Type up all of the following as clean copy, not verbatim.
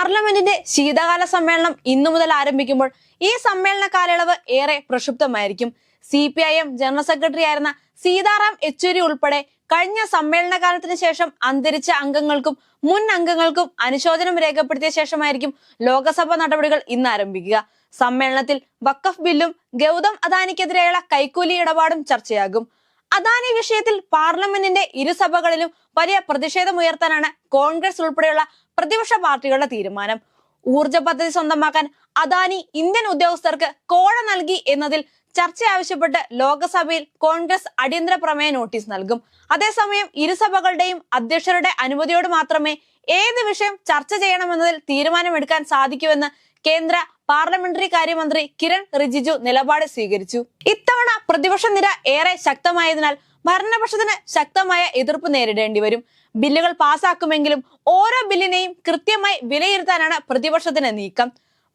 പാർലമെന്റിന്റെ ശീതകാല സമ്മേളനം ഇന്നു മുതൽ ആരംഭിക്കുമ്പോൾ ഈ സമ്മേളന കാലയളവ് ഏറെ പ്രക്ഷുബ്ധമായിരിക്കും. CPIM ജനറൽ സെക്രട്ടറി ആയിരുന്ന സീതാറാം യെച്ചൂരി ഉൾപ്പെടെ കഴിഞ്ഞ സമ്മേളന കാലത്തിന് ശേഷം അന്തരിച്ച അംഗങ്ങൾക്കും മുൻ അംഗങ്ങൾക്കും അനുശോചനം രേഖപ്പെടുത്തിയ ശേഷമായിരിക്കും ലോകസഭ നടപടികൾ ഇന്ന് ആരംഭിക്കുക. സമ്മേളനത്തിൽ വഖഫ് ബില്ലും ഗൗതം അദാനിക്കെതിരെയുള്ള കൈക്കൂലി ഇടപാടും ചർച്ചയാകും. അദാനി വിഷയത്തിൽ പാർലമെന്റിന്റെ ഇരുസഭകളിലും വലിയ പ്രതിഷേധമുയർത്താനാണ് കോൺഗ്രസ് ഉൾപ്പെടെയുള്ള പ്രതിപക്ഷ പാർട്ടികളുടെ തീരുമാനം. ഊർജ പദ്ധതി സ്വന്തമാക്കാൻ അദാനി ഇന്ത്യൻ ഉദ്യോഗസ്ഥർക്ക് കോഴ നൽകി എന്നതിൽ ചർച്ച ആവശ്യപ്പെട്ട് ലോകസഭയിൽ കോൺഗ്രസ് അടിയന്തര പ്രമേയ നോട്ടീസ് നൽകും. അതേസമയം ഇരുസഭകളുടെയും അധ്യക്ഷരുടെ അനുമതിയോട് മാത്രമേ ഏത് വിഷയം ചർച്ച ചെയ്യണമെന്നതിൽ തീരുമാനമെടുക്കാൻ സാധിക്കൂവെന്ന് കേന്ദ്ര പാർലമെന്ററി കാര്യമന്ത്രി കിരൺ റിജിജു നിലപാട് സ്വീകരിച്ചു. ഇത്തവണ പ്രതിപക്ഷ നിര ഏറെ ശക്തമായതിനാൽ ഭരണപക്ഷത്തിന് ശക്തമായ എതിർപ്പ് നേരിടേണ്ടി വരും. ബില്ലുകൾ പാസാക്കുമെങ്കിലും ഓരോ ബില്ലിനെയും കൃത്യമായി വിലയിരുത്താനാണ് പ്രതിപക്ഷത്തിന്റെ നീക്കം.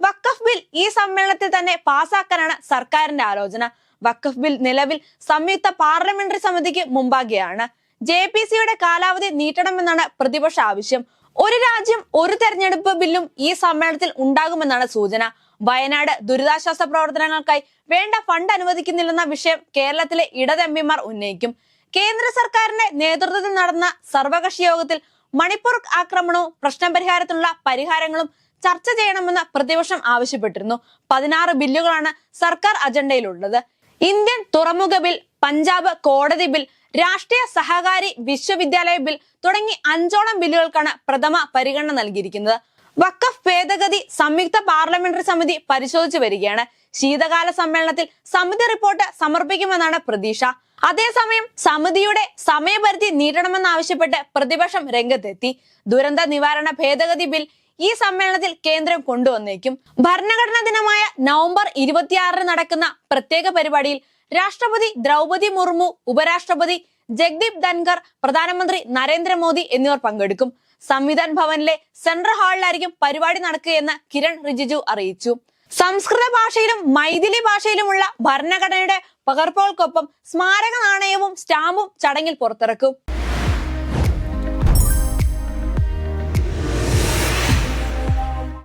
വഖഫ് ബിൽ ഈ സമ്മേളനത്തിൽ തന്നെ പാസാക്കാനാണ് സർക്കാരിന്റെ ആലോചന. വഖഫ് ബിൽ നിലവിൽ സംയുക്ത പാർലമെന്ററി സമിതിക്ക് മുമ്പാകെയാണ്. JPCയുടെ കാലാവധി നീട്ടണമെന്നാണ് പ്രതിപക്ഷ ആവശ്യം. ഒരു രാജ്യം ഒരു തെരഞ്ഞെടുപ്പ് ബില്ലും ഈ സമ്മേളനത്തിൽ ഉണ്ടാകുമെന്നാണ് സൂചന. വയനാട് ദുരിതാശ്വാസ പ്രവർത്തനങ്ങൾക്കായി വേണ്ട ഫണ്ട് അനുവദിക്കുന്നില്ലെന്ന വിഷയം കേരളത്തിലെ ഇടത് MPമാർ ഉന്നയിക്കും. കേന്ദ്ര സർക്കാരിന്റെ നേതൃത്വത്തിൽ നടന്ന സർവകക്ഷി യോഗത്തിൽ മണിപ്പൂർ ആക്രമണവും പ്രശ്നപരിഹാരത്തിനുള്ള പരിഹാരങ്ങളും ചർച്ച ചെയ്യണമെന്ന് പ്രതിപക്ഷം ആവശ്യപ്പെട്ടിരുന്നു. 16 ബില്ലുകളാണ് സർക്കാർ അജണ്ടയിലുള്ളത്. ഇന്ത്യൻ തുറമുഖ ബിൽ, പഞ്ചാബ് കോടതി ബിൽ, രാഷ്ട്രീയ സഹകാരി വിശ്വവിദ്യാലയ ബിൽ തുടങ്ങി 5ഓളം ബില്ലുകൾക്കാണ് പ്രഥമ പരിഗണന നൽകിയിരിക്കുന്നത്. വഖഫ് ഭേദഗതി സംയുക്ത പാർലമെന്ററി സമിതി പരിശോധിച്ചു വരികയാണ്. ശീതകാല സമ്മേളനത്തിൽ സമിതി റിപ്പോർട്ട് സമർപ്പിക്കുമെന്നാണ് പ്രതീക്ഷ. അതേസമയം സമിതിയുടെ സമയപരിധി നീട്ടണമെന്നാവശ്യപ്പെട്ട് പ്രതിപക്ഷം രംഗത്തെത്തി. ദുരന്ത നിവാരണ ഭേദഗതി ബിൽ ഈ സമ്മേളനത്തിൽ കേന്ദ്രം കൊണ്ടുവന്നേക്കും. ഭരണഘടനാ ദിനമായ നവംബർ 26 നടക്കുന്ന പ്രത്യേക പരിപാടിയിൽ രാഷ്ട്രപതി ദ്രൗപദി മുർമു, ഉപരാഷ്ട്രപതി ജഗ്ദീപ് ധൻഖർ, പ്രധാനമന്ത്രി നരേന്ദ്രമോദി എന്നിവർ പങ്കെടുക്കും. സംവിധാൻ ഭവനിലെ സെൻട്രൽ ഹാളിലായിരിക്കും പരിപാടി നടക്കുകയെന്ന് കിരൺ റിജിജു അറിയിച്ചു. സംസ്കൃത ഭാഷയിലും മൈഥിലി ഭാഷയിലുമുള്ള ഭരണഘടനയുടെ പകർപ്പുകൾക്കൊപ്പം സ്മാരക നാണയവും സ്റ്റാമ്പും ചടങ്ങിൽ പുറത്തിറക്കും.